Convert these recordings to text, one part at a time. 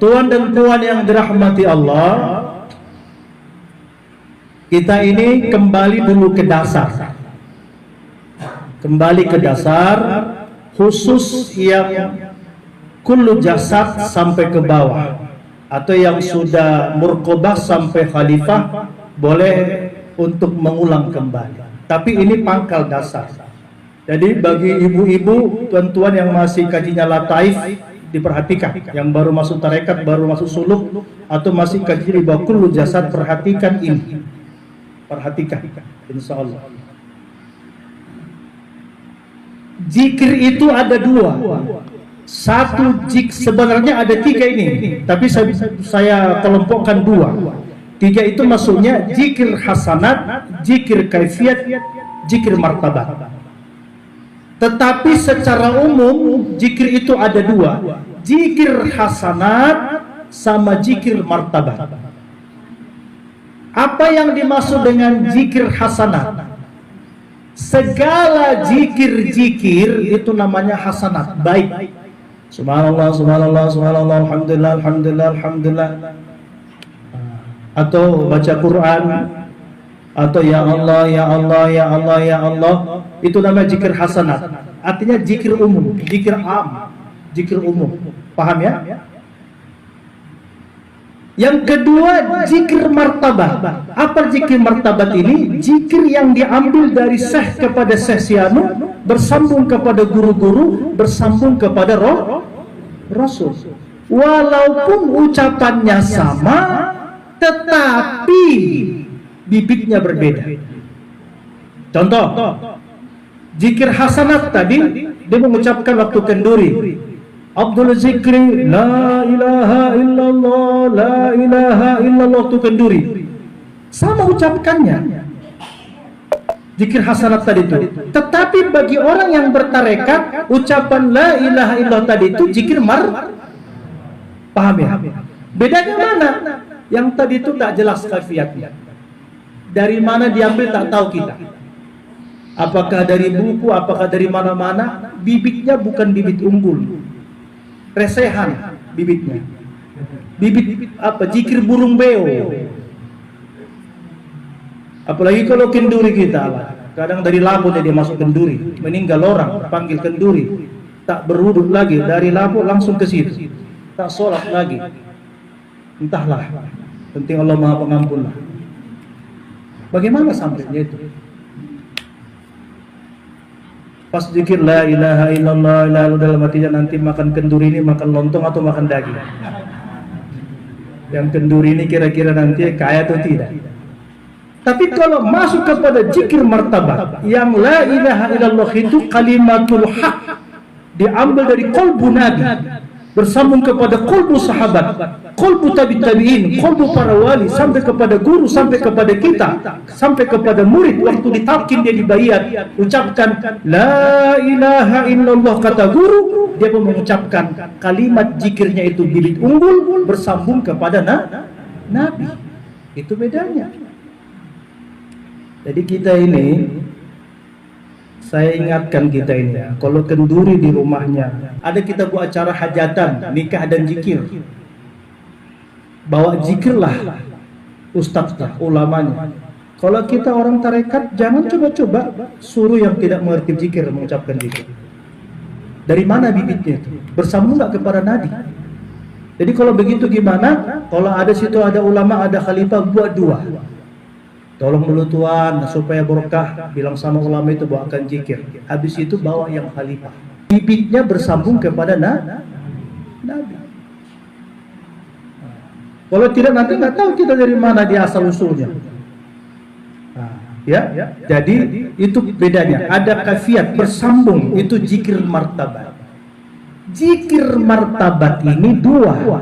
Tuan dan puan yang dirahmati Allah, kita ini kembali dulu ke dasar. Kembali ke dasar, khusus yang kullu jasad sampai ke bawah, atau yang sudah murqabah sampai khalifah boleh untuk mengulang kembali. Tapi ini pangkal dasar. Jadi bagi ibu-ibu, tuan-tuan yang masih kajinya lataif, diperhatikan. Yang baru masuk tarekat, baru masuk suluk, atau masih kaji di bawah kullu jasad, perhatikan ini. Perhatikan, insya Allah. Zikir itu ada dua. Satu sebenarnya ada tiga ini, tapi saya kelompokkan dua. Tiga itu maksudnya zikir hasanat, zikir kaifiat, zikir martabat. Tetapi secara umum zikir itu ada dua, zikir hasanat sama zikir martabat. Apa yang dimaksud dengan zikir hasanat? Segala zikir-zikir itu namanya hasanat, baik. Subhanallah, subhanallah, subhanallah, alhamdulillah, alhamdulillah, alhamdulillah. Atau baca Quran, atau ya Allah, ya Allah, ya Allah, ya Allah, itu namanya zikir hasanat. Artinya zikir umum, zikir am, zikir umum. Paham ya? Yang kedua, zikir martabat. Apa zikir martabat ini? Zikir yang diambil dari syekh kepada syekh sianu, bersambung kepada guru-guru, bersambung kepada Rasul. Walaupun ucapannya sama, tetapi bibitnya berbeda. Contoh, zikir hasanat tadi, dia mengucapkan waktu kenduri. Abdul zikri la ilaha illallah, la ilaha illallah, tu kenduri. Sama ucapkannya. Zikir hasanat tadi itu. Tetapi bagi orang yang bertarekat, ucapan la ilaha illallah tadi itu zikir paham ya? Bedanya mana? Yang tadi itu tak jelas kaifiatnya. Dari mana diambil tak tahu kita. Apakah dari buku, apakah dari mana-mana? Bibitnya bukan bibit unggul. Resehan bibitnya. Bibit apa? Zikir burung beo. Apalagi kalau kenduri kita lah. Kadang dari labu dia masuk kenduri. Meninggal orang, panggil kenduri. Tak berwuduk lagi, dari labu langsung ke situ. Tak sholat lagi. Entahlah. Penting Allah Maha Pengampun lah. Bagaimana sampainya itu? Pas zikir la ilaha illallah, lalu dalam hatinya nanti makan kenduri ini, makan lontong atau makan daging. Yang kenduri ini kira-kira nanti kaya atau tidak. Tapi kalau masuk kepada zikir martabat, yang la ilaha illallah itu kalimatul haq, diambil dari qalbu Nabi, bersambung kepada qalbu sahabat, qalbu tabi'in, qalbu para wali, sampai kepada guru, sampai kepada kita, sampai kepada murid. Waktu ditalkin dia dibayat, ucapkan la ilaha illallah, kata guru, dia pun mengucapkan kalimat zikirnya itu bibit unggul bersambung kepada Nabi. Itu bedanya. Jadi kita ini, saya ingatkan kita ini ya, kalau kenduri di rumahnya, ada kita buat acara hajatan, nikah dan zikir, bawa zikirlah ustadznya, ulamanya. Kalau kita orang tarekat, jangan coba-coba suruh yang tidak mengerti zikir mengucapkan zikir. Dari mana bibitnya itu? Bersambung nggak kepada Nabi? Jadi kalau begitu gimana? Kalau ada situ ada ulama, ada khalifah, buat dua. Tolong dulu tuan, supaya berkah, bilang sama ulama itu bawakan zikir. Habis itu bawa yang khalifah. Bibitnya bersambung kepada Nabi. Kalau tidak nanti nggak tahu kita dari mana dia asal usulnya. Ya, jadi itu bedanya. Ada kaifiat bersambung, itu zikir martabat. Zikir martabat ini dua.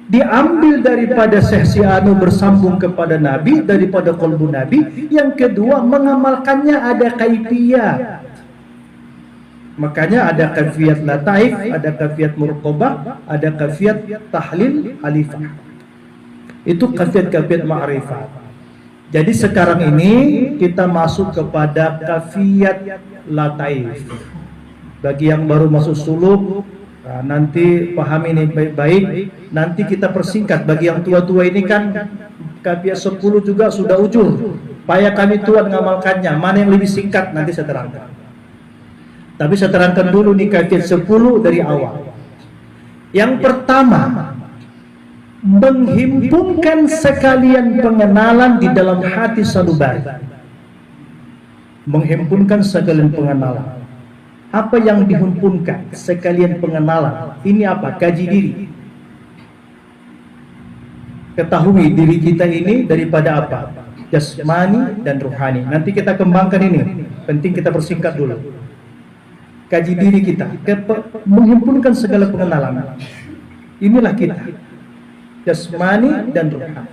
Diambil daripada Syekh Sianu bersambung kepada Nabi, daripada qalbu Nabi. Yang kedua, mengamalkannya ada kaifiyat. Makanya ada kaifiyat lataif, ada kaifiyat murqabah, ada kaifiyat tahlil alifah. Itu kaifiyat ma'rifat. Jadi sekarang ini kita masuk kepada kaifiyat lataif. Bagi yang baru masuk suluk, Nah, nanti pahami ini baik-baik. Nanti kita persingkat. Bagi yang tua-tua ini kan kaifiat 10 juga sudah ujur. Payah kami tua mengamalkannya. Mana yang lebih singkat nanti saya terangkan. Tapi saya terangkan dulu nih kaifiat 10 dari awal. Yang pertama, menghimpunkan sekalian pengenalan di dalam hati sanubari. Menghimpunkan sekalian pengenalan. Apa yang dihimpunkan sekalian pengenalan? Ini apa? Kaji diri. Ketahui diri kita ini daripada apa? Jasmani dan rohani. Nanti kita kembangkan ini. Penting kita persingkat dulu. Kaji diri kita. Menghimpunkan segala pengenalan. Inilah kita. Jasmani dan rohani.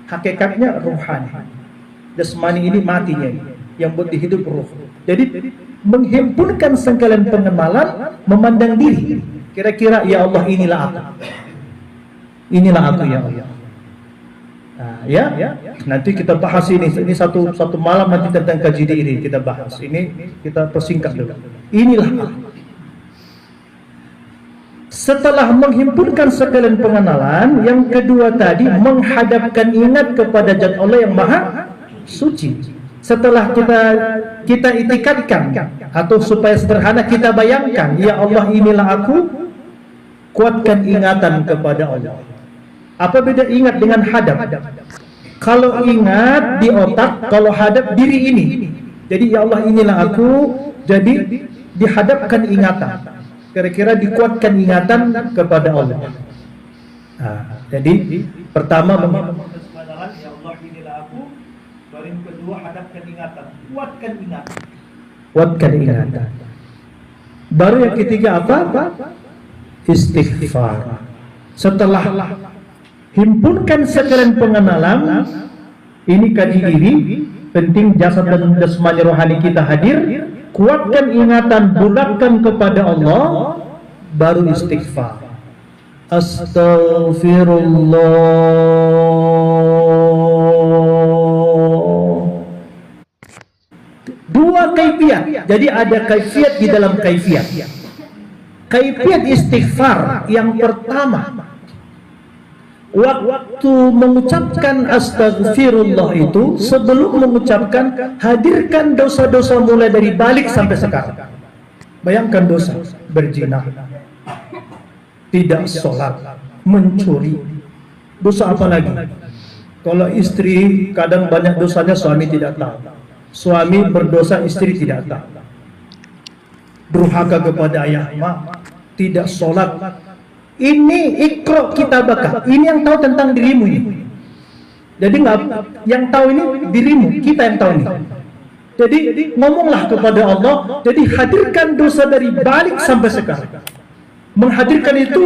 Hakikatnya rohani. Jasmani ini matinya, yang buat dihidup roh. Jadi menghimpunkan sekalian pengenalan, memandang diri. Kira-kira ya Allah, inilah aku. Inilah aku ya Allah. Nah, ya, nanti kita bahas ini. Ini satu malam nanti tentang kaji diri kita bahas. Ini kita persingkat dulu. Inilah aku. Setelah menghimpunkan sekalian pengenalan, yang kedua tadi menghadapkan ingat kepada Zat Allah yang Maha Suci. Setelah kita itikadkan, atau supaya sederhana kita bayangkan, ya Allah inilah aku, kuatkan ingatan kepada Allah. Apa beda ingat dengan hadap? Kalau ingat di otak, kalau hadap diri ini. Jadi ya Allah inilah aku, jadi dihadapkan ingatan. Kira-kira dikuatkan ingatan kepada Allah. Nah, jadi pertama ya Allah inilah aku. Baru yang kedua hadapkan ingatan, kuatkan ingatan. Kuatkan ingatan. Baru yang ketiga apa? Istighfar. Setelah himpunkan sekalian pengenalan, ini kaji diri, penting jasad dan jasmani rohani kita hadir, kuatkan ingatan, bulatkan kepada Allah, baru istighfar. Astaghfirullah. Dua kaifiat. Jadi ada kaifiat di dalam kaifiat. Kaifiat istighfar yang pertama, waktu mengucapkan astaghfirullah itu, sebelum mengucapkan, hadirkan dosa-dosa mulai dari balik sampai sekarang. Bayangkan dosa, berzina, tidak sholat, mencuri, dosa apa lagi? Kalau istri kadang banyak dosanya, suami tidak tahu. Suami berdosa, istri tidak tahu. Durhaka kepada ayah, mak, tidak sholat. Ini ikro kitabaka. Ini yang tahu tentang dirimu ini. Jadi yang tahu ini dirimu, kita yang tahu ini. Jadi ngomonglah kepada Allah. Jadi hadirkan dosa dari balik sampai sekarang. Menghadirkan itu,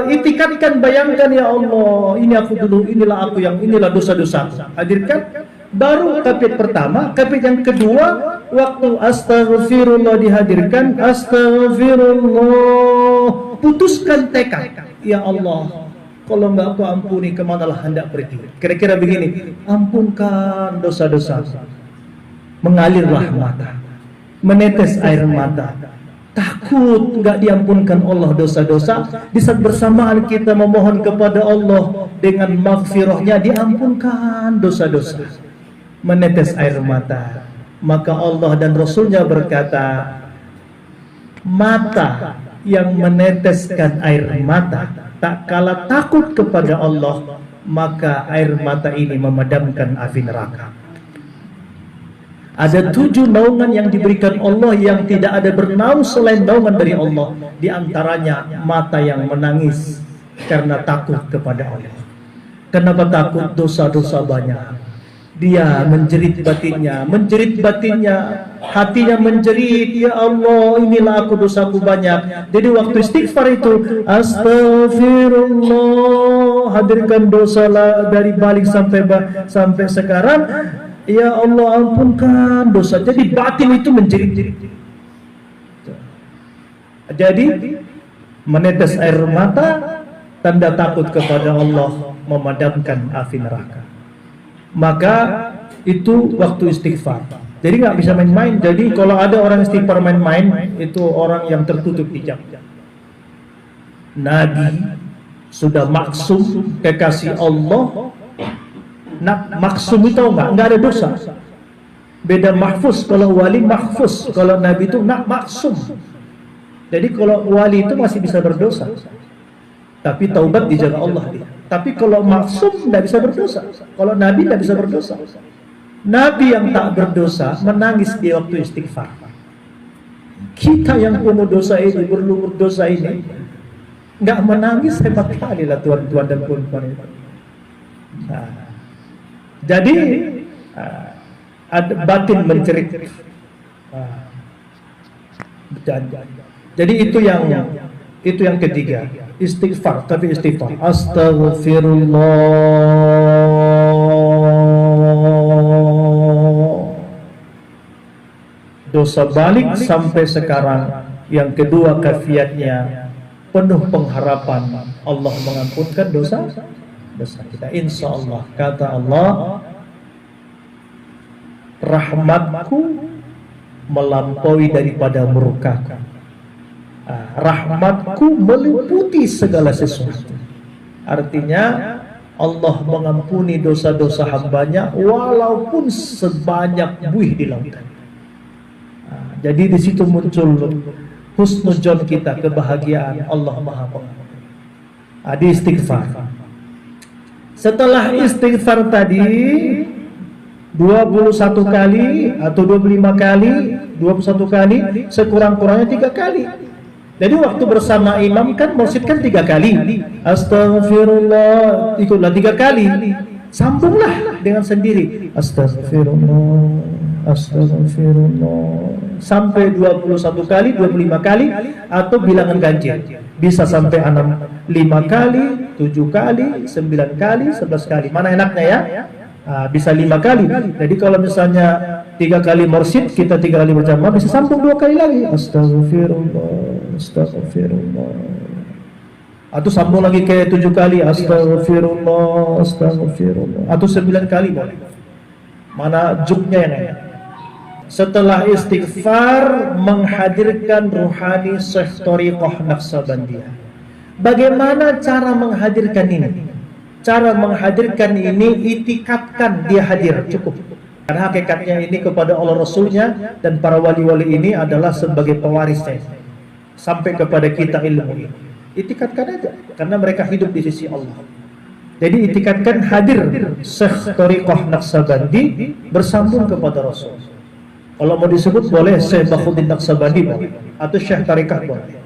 itikadkan, bayangkan ya Allah, ini aku dulu, inilah aku yang, inilah dosa-dosa. Hadirkan. Baru kaifiat pertama. Kaifiat yang kedua, waktu astaghfirullah dihadirkan, astaghfirullah, putuskan tekad, ya Allah, kalau enggak aku ampuni, kemanalah hendak pergi. Kira-kira begini, ampunkan dosa-dosa. Mengalirlah mata, menetes air mata. Takut enggak diampunkan Allah dosa-dosa. Di saat bersamaan kita memohon kepada Allah dengan maghfirahnya, diampunkan dosa-dosa. Menetes air mata. Maka Allah dan Rasulnya berkata, mata yang meneteskan air mata tak kala takut kepada Allah, maka air mata ini memadamkan api neraka. Ada 7 naungan yang diberikan Allah yang tidak ada bernaung selain naungan dari Allah. Di antaranya mata yang menangis karena takut kepada Allah. Kenapa takut? Dosa-dosa banyak. Dia menjerit batinnya, hatinya menjerit, ya Allah, inilah aku, dosaku banyak. Jadi waktu istighfar itu, astagfirullah, hadirkan dosa dari balik sampai sekarang, ya Allah ampunkan dosa. Jadi batin itu menjerit-jerit. Jadi menetes air mata, tanda takut kepada Allah, memadamkan api neraka. Maka itu waktu istighfar. Jadi nggak bisa main-main. Jadi kalau ada orang istighfar main-main, itu orang yang tertutup hijab. Nabi sudah maksum, kekasih Allah. Nah, maksum itu enggak ada dosa. Beda mahfuz, kalau wali mahfuz, kalau Nabi itu maksum. Jadi kalau wali itu masih bisa berdosa, tapi taubat dijaga Allah dia. Tapi kalau maksum tidak bisa berdosa. Kalau Nabi tidak bisa berdosa. Nabi yang tak berdosa menangis di waktu istighfar. Kita yang penuh dosa ini, berlumur dosa ini, nggak menangis, hebat kali lah tuan-tuan dan puan-puan itu. Nah, jadi ada batin mencerit. Jadi itu yang ketiga, istighfar. Tapi istighfar, astagfirullah, dosa balik sampai sekarang. Yang kedua kafiatnya penuh pengharapan Allah mengampunkan dosa kita, insya Allah. Kata Allah, rahmatku melampaui daripada murkaku. Rahmatku meliputi segala sesuatu. Artinya Allah mengampuni dosa-dosa hambanya walaupun sebanyak buih di lautan. Jadi di situ muncul husnudzon kita, kebahagiaan Allah Maha Pengampun. Di istighfar. Setelah istighfar tadi 21 kali atau 25 kali, 21 kali, sekurang-kurangnya 3 kali. Jadi waktu bersama imam kan mursyid kan 3 kali. Astagfirullah, ikutlah 3 kali. Sambunglah dengan sendiri. Astagfirullah, astagfirullah. Sampai 21 kali, 25 kali, atau bilangan ganjil. Bisa sampai 5 kali, 7 kali, 9 kali, 11 kali. Mana enaknya ya? Bisa 5 kali. Jadi kalau misalnya 3 kali mursyid, kita 3 kali berjamaah, bisa sambung 2 kali lagi. Astagfirullah, astagfirullah. Atau sambung lagi ke 7 kali. Astagfirullah, astagfirullah. Atau 9 kali boleh. Mana juknya yang enak. Setelah istighfar, menghadirkan ruhani Syekh Thariqah Naqsabandiyah. Bagaimana cara menghadirkan ini? Cara menghadirkan ini, itikadkan dia hadir, cukup. Karena hakikatnya ini kepada Allah Rasulnya dan para wali-wali ini adalah sebagai pewarisnya sampai kepada kita ilmu ini. Itikadkan aja, karena mereka hidup di sisi Allah. Jadi itikadkan hadir Syekh Thariqah Naqsabandi bersambung kepada Rasul. Kalau mau disebut boleh Syekh Bakhuddin Naqsabandi boleh, atau Syekh Thariqah boleh.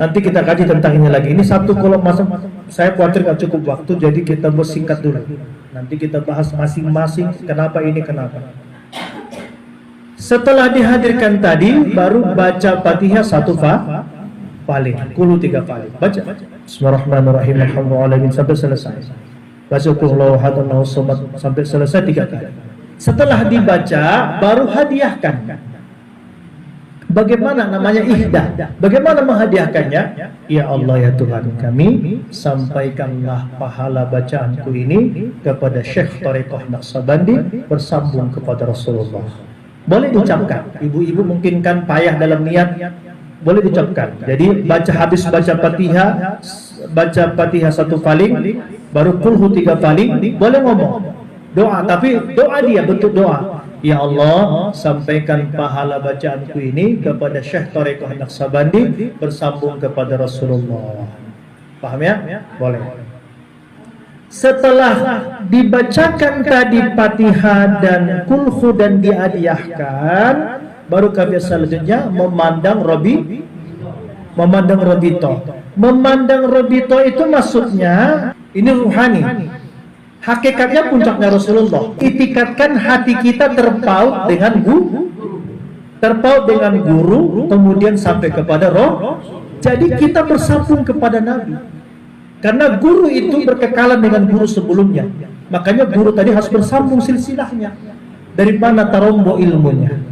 Nanti kita kaji tentang ini lagi. Ini satu kalau saya khawatir gak cukup waktu, jadi kita bersingkat dulu. Nanti kita bahas masing-masing kenapa ini kenapa. Setelah dihadirkan tadi, baru baca Fatihah 1 kali, kulu 3 kali. Baca Bismillahirrahmanirrahim, alhamdulillah sampai selesai. Baca Qul huwallahu ahad Allahu samad sampai selesai 3 kali. Setelah dibaca, baru hadiahkan. Bagaimana namanya ihdah? Bagaimana menghadiahkannya? Ya Allah ya Tuhan kami, sampaikanlah pahala bacaanku ini kepada Syekh Thariqah Naqsabandi bersambung kepada Rasulullah. Boleh diucapkan. Ibu-ibu mungkin kan payah dalam niat, boleh diucapkan. Jadi habis baca Fatihah 1 kali, baru kulhu 3 kali, boleh ngomong doa, tapi doa dia bentuk doa. Ya Allah, sampaikan pahala bacaanku ini kepada Syekh Thariqah Naqsabandi bersambung kepada Rasulullah. Paham ya? Boleh. Setelah dibacakan tadi Fatihah dan kulhu dan dihadiahkan, baru kami selanjutnya memandang Robito. Memandang Robito itu maksudnya ini ruhani. Hakikatnya puncaknya Rasulullah. Itikadkan hati kita terpaut dengan guru, kemudian sampai kepada roh. Jadi kita bersambung kepada Nabi. Karena guru itu berkekalan dengan guru sebelumnya. Makanya guru tadi harus bersambung silsilahnya. Dari mana tarombo ilmunya?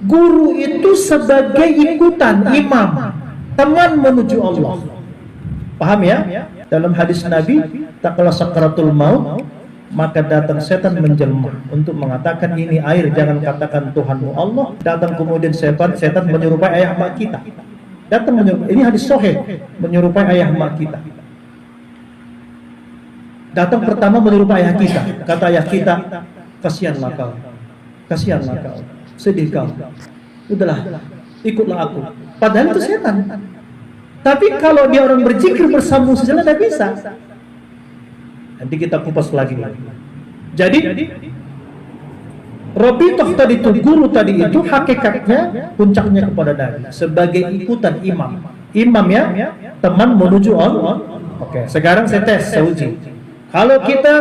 Guru itu sebagai ikutan imam, teman menuju Allah. Paham ya? Dalam hadis Nabi, tak kala sakaratul maut, maka datang setan menjelma untuk mengatakan ini air, jangan katakan Tuhanmu Allah. Datang kemudian setan menyerupai ayah mak kita. datang menyerupai, ini hadis sahih, menyerupai ayah mak kita. Datang pertama menyerupai ayah kita, kata ayah kita, kasihanlah kau, sedih kau, udahlah, ikutlah aku. Padahal itu setan. Tapi kalau dia orang berzikir bersambung sejalan, tidak bisa. Nanti kita kupas lagi. Jadi Rabithah tadi itu, guru tadi itu hakikatnya puncaknya kepada Nabi sebagai ikutan imam. Imam ya, teman menuju Allah. Oke, sekarang saya tes, saya uji. Kalau kita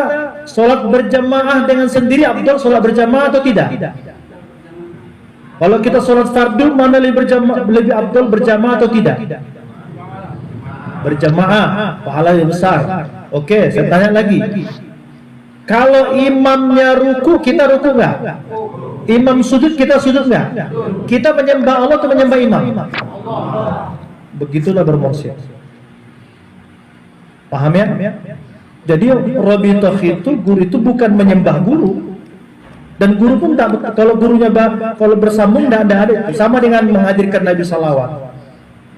sholat berjamaah dengan sendiri, abdul sholat berjamaah atau tidak? Kalau kita sholat fardu, mana lebih abdul berjamaah atau tidak? Berjamaah, pahala yang besar. Oke, saya tanya lagi. Kalau imamnya ruku, kita ruku nggak? Imam sujud, kita sujud nggak? Kita menyembah Allah atau menyembah imam? Begitulah bermursyid. Paham ya? Jadi Rabithah itu, guru itu bukan menyembah guru. Dan guru pun tak, kalau gurunya kalau bersambung tidak ada. Sama dengan menghadirkan Nabi salawat.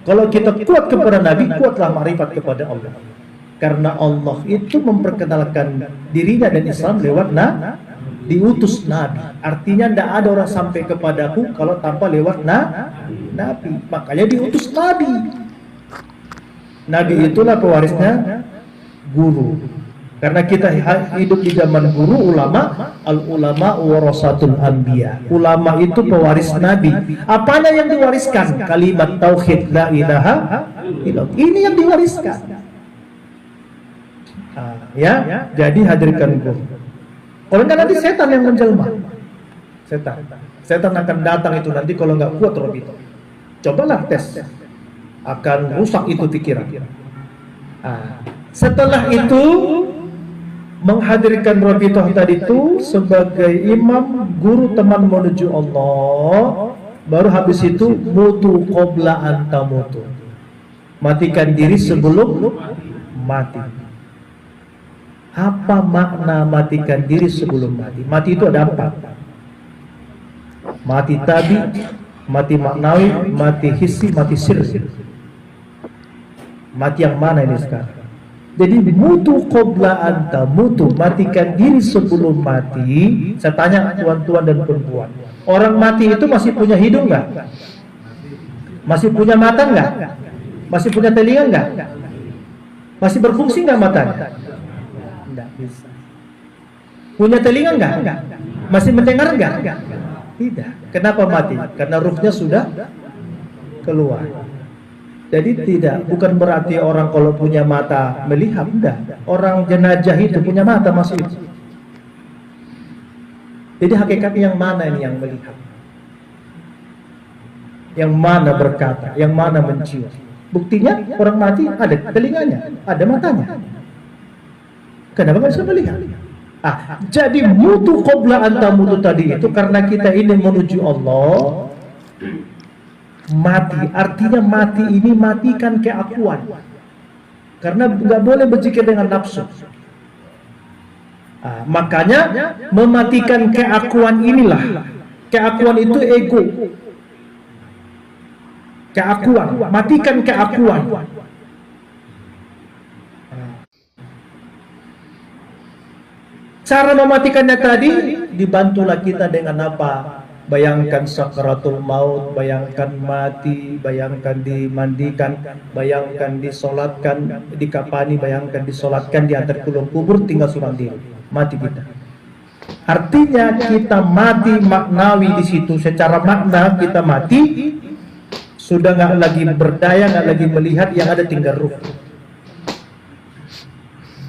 Kalau kita kuat kepada Nabi, kuatlah makrifat kepada Allah. Karena Allah itu memperkenalkan dirinya dan Islam lewat diutus Nabi. Artinya tidak ada orang sampai kepadaku kalau tanpa lewat Nabi. Makanya diutus Nabi. Nabi itulah pewarisnya guru. Karena kita hidup di zaman guru, ulama, al-ulama warasatul anbiya. Ulama itu pewaris Nabi. Apanya yang diwariskan? Kalimat tauhid la ilaha illallah. Ini yang diwariskan. Ya, jadi hadirkan guru. Kalau enggak nanti setan yang menjelma. Setan akan datang itu nanti kalau nggak kuat Rabithah. Cobalah tes. Akan rusak itu pikiran. Setelah itu menghadirkan Rabithah tadi itu sebagai imam, guru, teman menuju Allah. Baru habis itu mutu qabla anta mutu. Matikan diri sebelum mati. Apa makna matikan diri sebelum mati? Mati itu ada 4. Mati tabi, mati maknawi, mati hissi, mati sirri. Mati yang mana ini sekarang? Jadi mutu qabla anta mutu, matikan diri sebelum mati. Saya tanya tuan-tuan dan perempuan, orang mati itu masih punya hidung nggak? Masih punya mata nggak? Masih punya telinga nggak? Masih berfungsi nggak matanya? Nggak bisa. Punya telinga nggak? Masih mendengar nggak? Tidak. Kenapa mati? Karena ruhnya sudah keluar. Jadi bukan berarti orang kalau punya mata melihat, enggak. Orang jenazah itu punya mata masih. Jadi hakikatnya yang mana ini yang melihat? Yang mana berkata? Yang mana mencium? Buktinya orang mati ada telinganya, ada matanya. Kenapa nggak bisa melihat? Jadi mutu qabla anta mutu tadi itu karena kita ini menuju Allah. Mati, artinya mati ini matikan keakuan. Karena nggak boleh berzikir dengan nafsu. Makanya mematikan keakuan inilah. Keakuan itu ego. Keakuan, matikan keakuan. Cara mematikannya tadi dibantulah kita dengan apa? Bayangkan sakaratul maut, bayangkan mati, bayangkan dimandikan, bayangkan disolatkan, dikafani, bayangkan disolatkan, diantar ke kolong kubur, tinggal surang diri, mati kita. Artinya kita mati maknawi di situ, secara makna kita mati, sudah nggak lagi berdaya, nggak lagi melihat, yang ada tinggal ruh.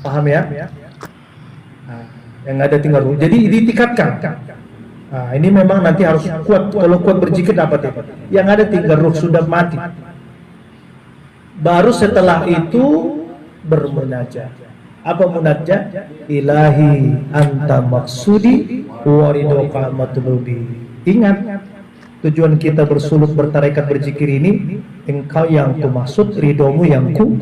Paham ya? Yang ada tinggal ruh. Jadi ditingkatkan. Ini memang nanti harus kuat. Kalau kuat berzikir dapat itu. Yang ada tinggal ruh sudah mati. Baru setelah itu bermunajat. Apa munajat? Ilahi anta maksudi wa ridhoka matlubi. Ingat, tujuan kita bersulut, bertarekat, berzikir ini, engkau yang ku maksud, ridhomu yang ku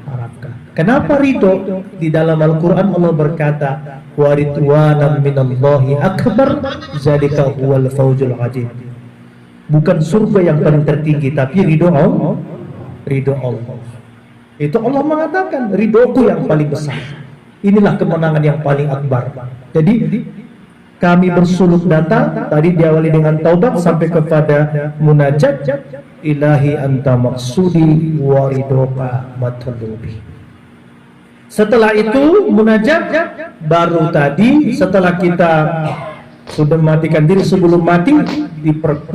harapkan. Kenapa ridho? Di dalam Al-Quran Allah berkata, wa ridwanan minallahi akbar, zalika huwal fawzul azim. Bukan surga yang paling tertinggi, tapi ridho Allah. Ridho Allah. Itu Allah mengatakan, ridhoku yang paling besar. Inilah kemenangan yang paling akbar. Jadi kami bersuluk data, tadi diawali dengan taubat sampai kepada munajat. Ilahi anta maksudi wa ridhoka matlubi. Setelah itu munajat, baru tadi setelah kita sudah matikan diri sebelum mati,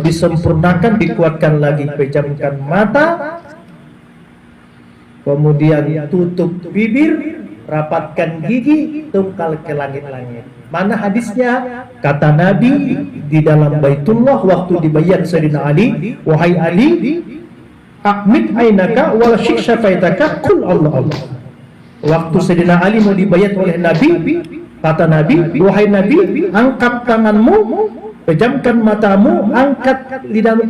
disempurnakan, dikuatkan lagi, pejamkan mata, kemudian tutup bibir, rapatkan gigi, tungkal ke langit-langit. Mana hadisnya? Kata Nabi di dalam Baitullah waktu dibayat Sayyidina Ali, wahai Ali, akmit ainaka wal syiksafaitaka kul Allah Allah. Waktu Sayyidina Ali mau dibayat oleh Nabi, kata Nabi, wahai Nabi, angkat tanganmu, pejamkan matamu, angkat lidahmu,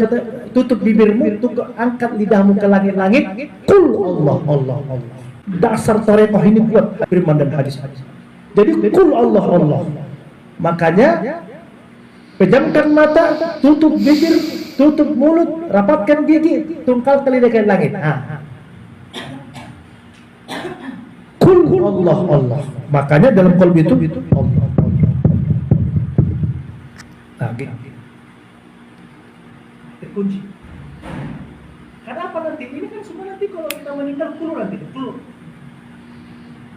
tutup bibirmu, angkat lidahmu ke langit-langit, kul Allah Allah Allah. Dasar tarekat ini kuat firman dan hadis-hadis. Jadi kul Allah Allah. Makanya pejamkan mata, tutup bibir, tutup mulut, rapatkan gigi, tungkal ke lidah ke langit. Kul Allah Allah. Makanya dalam qalbi itu Allah Allah. Nah, gitu. Terkunci. Kenapa nanti? Ini kan semua nanti kalau kita meninggal keluar nanti, keluar.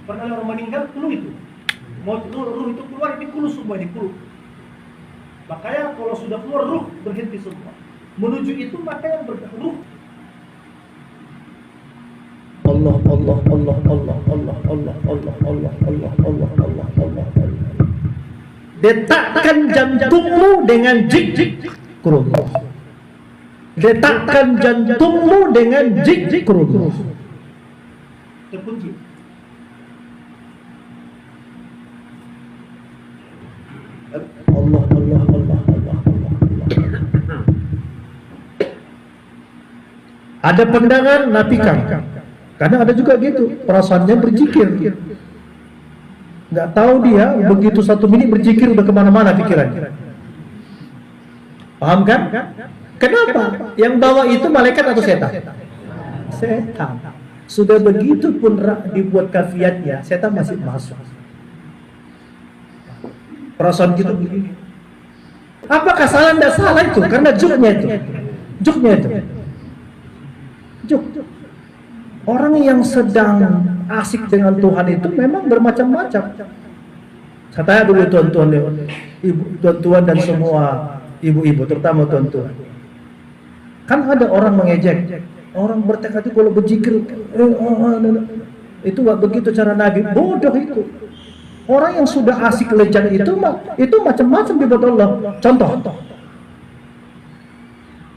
Pernah orang meninggal keluar itu. Mau ruh itu keluar, ini keluar semua, ini keluar. Makanya kalau sudah keluar ruh berhenti semua. Menuju itu maka yang ruh. Allah Allah Allah Allah Allah Allah Allah Allah Allah Allah Allah Allah. Detakkan jantungmu dengan zikrullah. Detakkan jantungmu dengan zikrullah. Terkunci. Allah Allah Allah Allah Allah. Ada pandangan nafikan. Kadang ada juga gitu, perasaannya berzikir. Nggak tahu dia begitu 1 menit berzikir udah kemana-mana pikirannya. Paham kan? Kenapa? Yang bawa itu malaikat atau setan? Setan. Sudah begitu pun dibuat kafiatnya, setan masih masuk. Perasaan gitu begini. Apakah salah? Tidak salah itu, karena juknya itu. Juknya itu. Juk. Orang yang sedang asik dengan Tuhan itu memang bermacam-macam. Saya tanya dulu tuan-tuan, ibu, tuan-tuan dan semua ibu-ibu, terutama tuan-tuan. Kan ada orang mengejek, orang bertekad itu kalau berzikir, itu begitu cara Nabi, bodoh itu. Orang yang sudah asik lejat itu macam-macam dibuat Allah. Contoh,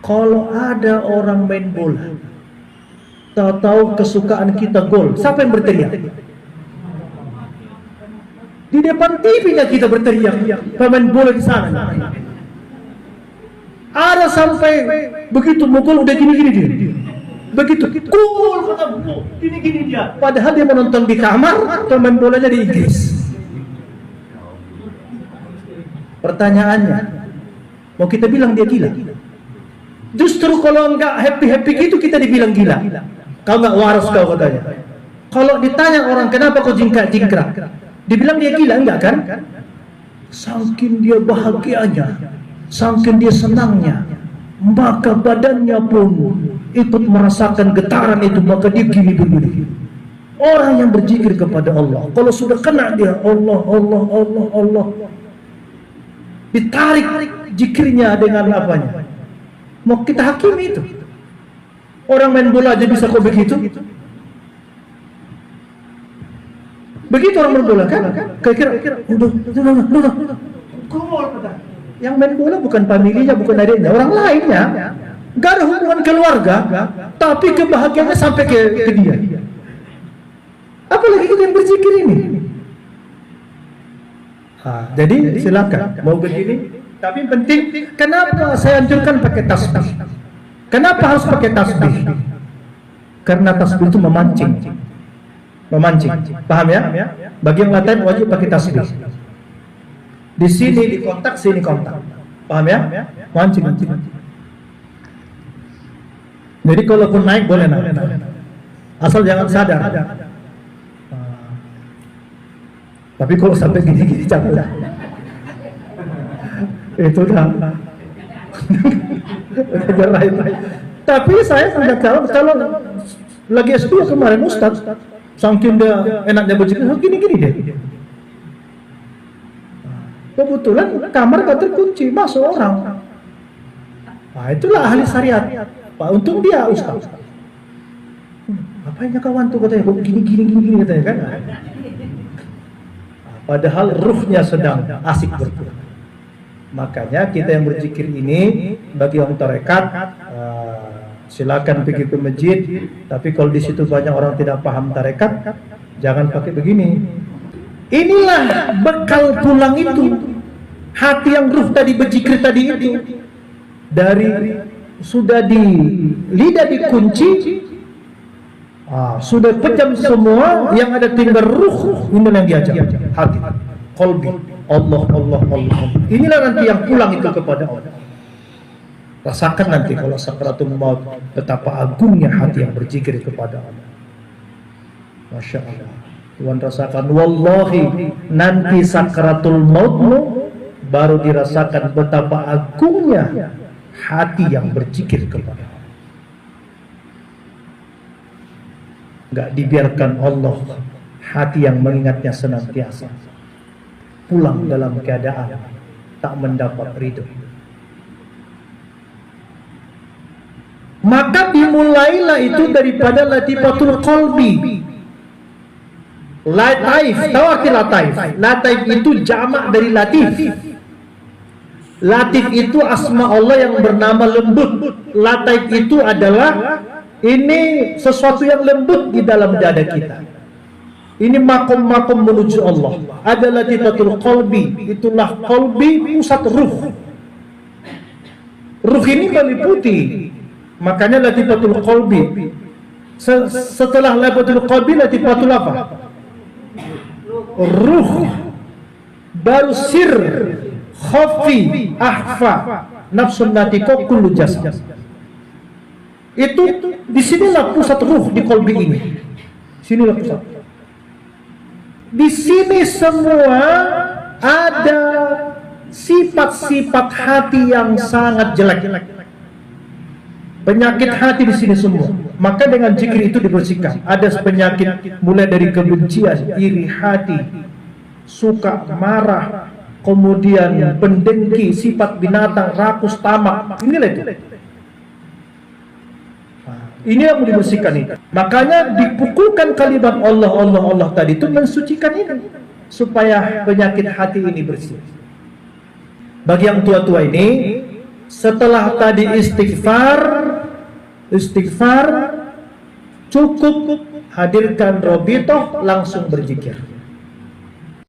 kalau ada orang main bola, tahu kesukaan kita gol, siapa yang berteriak? Di depan TV-nya kita berteriak, pemain bola di sana. Ada sampai begitu mukul udah gini-gini dia. Begitu gol kata gini-gini dia. Padahal dia menonton di kamar, pemain bolanya di Inggris. Pertanyaannya, mau kita bilang dia gila? Justru kalau enggak happy-happy gitu kita dibilang gila. Kau enggak waras kau katanya. Kalau ditanya orang kenapa kau jingkrak-jingkrak, dibilang dia gila enggak kan? Saking dia bahagianya, saking dia senangnya, maka badannya pun ikut merasakan getaran itu, maka dia gini begini. Orang yang berzikir kepada Allah, kalau sudah kena dia Allah Allah Allah Allah, ditarik zikirnya dengan apanya? Mau kita hakimi itu. Orang main bola aja bisa kok begitu. Begitu orang main bola kan? Kira-kira udah. Yang main bola bukan familinya, bukan adiknya, orang lainnya. Gak ada hubungan keluarga, tapi kebahagiaannya sampai ke dia. Apalagi kita yang berzikir ini. Jadi silakan mau begini. Tapi penting, kenapa saya anjurkan pakai tasbih? Kenapa harus pakai tasbih? Karena tasbih itu memancing. Paham ya? Bagi yang latihan wajib pakai tasbih. Di sini di kontak, sini kontak. Paham ya? Mancing. Jadi kalaupun naik boleh naik, asal jangan sadar. Tapi kalau sampai gini-gini capek, itu udah raih. Tapi saya sudah kalau lagi S2 kemarin Ustaz, saking dia enaknya berzikir, gini-gini deh. Kebetulan kamar gak terkunci, masuk orang. Nah itulah ahli syariat. Pak, untung dia Ustaz. Apanya kawan tuh katanya, kok gini katanya kan? Padahal ruhnya sedang asik bergerak. Makanya kita yang berzikir ini bagi orang tarekat, silakan pergi ke masjid. Tapi kalau di situ banyak orang tidak paham tarekat, jangan pakai begini. Inilah bekal pulang itu. Hati yang ruh tadi berzikir tadi itu dari sudah di lidah dikunci. Sudah pejam semua, yang ada tinggal ruh. Inilah yang diajak, hati, qalbi, Allah. Inilah nanti yang pulang itu kepada Allah. Rasakan nanti kalau sakratul maut, betapa agungnya hati yang berzikir kepada Allah. Masya Allah. Tuhan rasakan, wallahi nanti sakratul mautmu baru dirasakan betapa agungnya hati yang berzikir kepada Allah. Gak dibiarkan Allah hati yang mengingatnya senantiasa pulang dalam keadaan tak mendapat ridho. Maka dimulailah itu daripada latifatul qalbi. Lataif, tahu arti lataif? Lataif itu jamak dari latif. Latif itu asma Allah yang bernama lembut. Lataif itu adalah ini sesuatu yang lembut di dalam dada kita. Ini makom-makom menuju Allah. Ada latifatul qalbi, itulah qalbi, pusat ruh. Ruh ini meliputi, makanya latifatul qalbi. Setelah latifatul qalbi, latifatul apa? Ruh. Baru sir, khafi, ahfa, nafsun natiqah kullu jasad. Itu disinilah pusat ruh di qalbi ini. Sinilah pusat. Di sini semua ada sifat-sifat hati yang sangat jelek. Penyakit hati di sini semua. Maka dengan zikir itu dibersihkan. Ada penyakit mulai dari kebencian, iri hati, suka, marah, kemudian pendengki, sifat binatang, rakus, tamak. Inilah itu. Ini yang mau dibersihkan ini. Makanya dipukulkan kalimat Allah tadi itu mensucikan ini supaya penyakit hati ini bersih. Bagi yang tua-tua ini, setelah tadi istighfar cukup hadirkan robitoh, langsung berzikir.